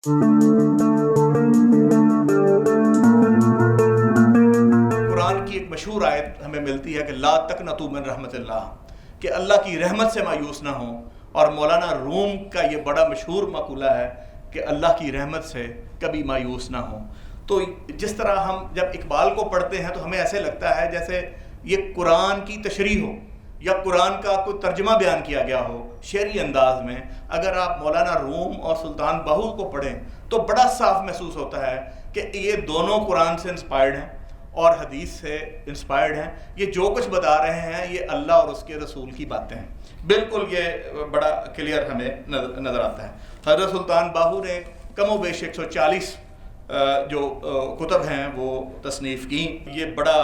قرآن کی ایک مشہور آیت ہمیں ملتی ہے کہ لا تقنطوا من رحمت اللہ، کہ اللہ کی رحمت سے مایوس نہ ہوں. اور مولانا روم کا یہ بڑا مشہور مقولہ ہے کہ اللہ کی رحمت سے کبھی مایوس نہ ہوں. تو جس طرح ہم جب اقبال کو پڑھتے ہیں تو ہمیں ایسے لگتا ہے جیسے یہ قرآن کی تشریح ہو یا قرآن کا کوئی ترجمہ بیان کیا گیا ہو شعری انداز میں. اگر آپ مولانا روم اور سلطان باہو کو پڑھیں تو بڑا صاف محسوس ہوتا ہے کہ یہ دونوں قرآن سے انسپائرڈ ہیں اور حدیث سے انسپائرڈ ہیں. یہ جو کچھ بتا رہے ہیں یہ اللہ اور اس کے رسول کی باتیں ہیں. بالکل یہ بڑا کلیئر ہمیں نظر آتا ہے. حضرت سلطان باہو نے کم و بیش 140 جو کتب ہیں وہ تصنیف کی. یہ بڑا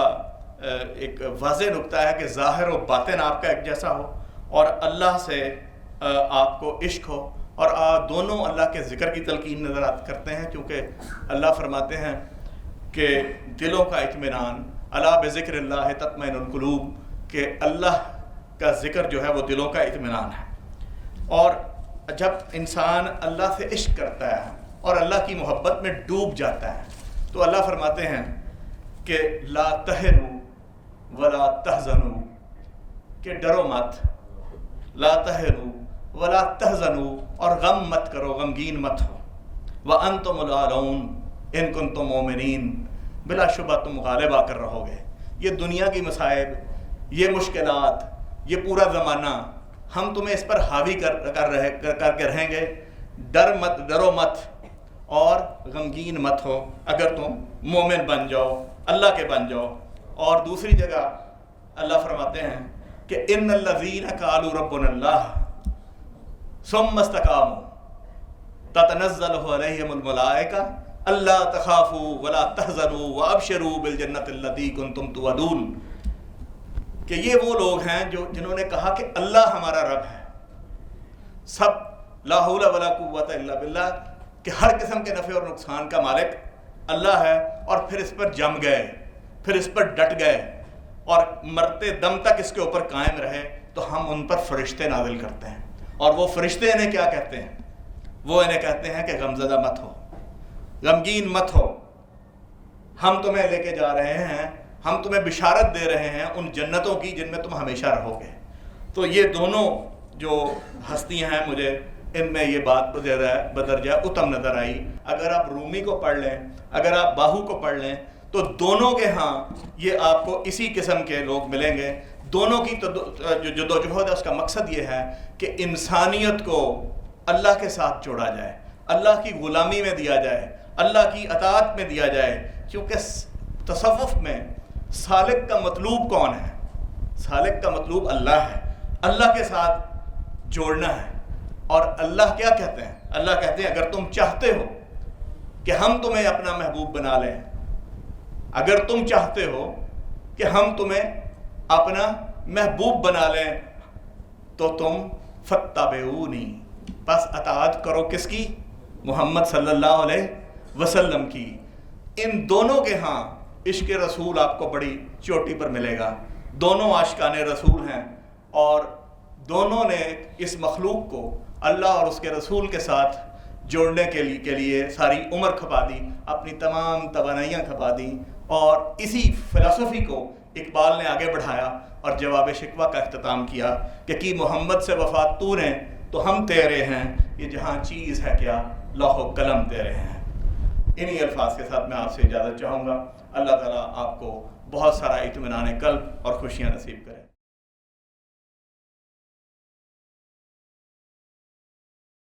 ایک واضح نقطہ ہے کہ ظاہر و باطن آپ کا ایک جیسا ہو اور اللہ سے آپ کو عشق ہو، اور آپ دونوں اللہ کے ذکر کی تلقین نظر کرتے ہیں، کیونکہ اللہ فرماتے ہیں کہ دلوں کا اطمینان الا بذکر اللہ تطمئن القلوب، کہ اللہ کا ذکر جو ہے وہ دلوں کا اطمینان ہے. اور جب انسان اللہ سے عشق کرتا ہے اور اللہ کی محبت میں ڈوب جاتا ہے تو اللہ فرماتے ہیں کہ لا تہنوا ولا تحزنوا، کہ ڈرو مت، لا تہنوا ولا تحزنوا، اور غم مت کرو، غمگین مت ہو. وانتم الاعلون ان کنتم مومنین، بلا شبہ تم غالب آ کر رہو گے. یہ دنیا کی مصائب، یہ مشکلات، یہ پورا زمانہ ہم تمہیں اس پر حاوی کر کے رہیں گے. ڈرو مت اور غمگین مت ہو اگر تم مومن بن جاؤ، اللہ کے بن جاؤ. اور دوسری جگہ اللہ فرماتے ہیں کہ ان الذین قالوا ربنا اللہ ثم استقاموا تتنزل علیہم الملائکہ اللہ تخافوا ولا تحزنوا وابشروا بالجنۃ التی کنتم توعدون، کہ یہ وہ لوگ ہیں جنہوں نے کہا کہ اللہ ہمارا رب ہے، سب لا حول ولا قوت الا باللہ، کہ ہر قسم کے نفع اور نقصان کا مالک اللہ ہے، اور پھر اس پر جم گئے، پھر اس پر ڈٹ گئے اور مرتے دم تک اس کے اوپر قائم رہے، تو ہم ان پر فرشتے نازل کرتے ہیں. اور وہ فرشتے انہیں کیا کہتے ہیں؟ وہ انہیں کہتے ہیں کہ غمزدہ مت ہو، غمگین مت ہو، ہم تمہیں لے کے جا رہے ہیں، ہم تمہیں بشارت دے رہے ہیں ان جنتوں کی جن میں تم ہمیشہ رہو گے. تو یہ دونوں جو ہستیاں ہیں مجھے ان میں یہ بات بدرجہ اتم نظر آئی. اگر آپ رومی کو پڑھ لیں، اگر آپ باہو کو پڑھ لیں، تو دونوں کے ہاں یہ آپ کو اسی قسم کے لوگ ملیں گے. دونوں کی جو جدوجہد ہے اس کا مقصد یہ ہے کہ انسانیت کو اللہ کے ساتھ جوڑا جائے، اللہ کی غلامی میں دیا جائے، اللہ کی اطاعت میں دیا جائے. کیونکہ تصوف میں سالک کا مطلوب کون ہے؟ سالک کا مطلوب اللہ ہے، اللہ کے ساتھ جوڑنا ہے. اور اللہ کیا کہتے ہیں؟ اللہ کہتے ہیں اگر تم چاہتے ہو کہ ہم تمہیں اپنا محبوب بنا لیں، اگر تم چاہتے ہو کہ ہم تمہیں اپنا محبوب بنا لیں، تو تم فاتبعونی، بس اطاعت کرو کس کی؟ محمد صلی اللہ علیہ وسلم کی. ان دونوں کے ہاں عشق رسول آپ کو بڑی چوٹی پر ملے گا. دونوں عاشقان رسول ہیں اور دونوں نے اس مخلوق کو اللہ اور اس کے رسول کے ساتھ جوڑنے کے لیے ساری عمر کھپا دی، اپنی تمام توانائیاں کھپا دی. اور اسی فلسفی کو اقبال نے آگے بڑھایا اور جواب شکوہ کا اختتام کیا کہ کی محمد سے وفات تو نے تو ہم تیرے ہیں، یہ جہاں چیز ہے کیا لوح و قلم تیرے ہیں. انہی الفاظ کے ساتھ میں آپ سے اجازت چاہوں گا. اللہ تعالیٰ آپ کو بہت سارا اطمینان قلب اور خوشیاں نصیب کرے.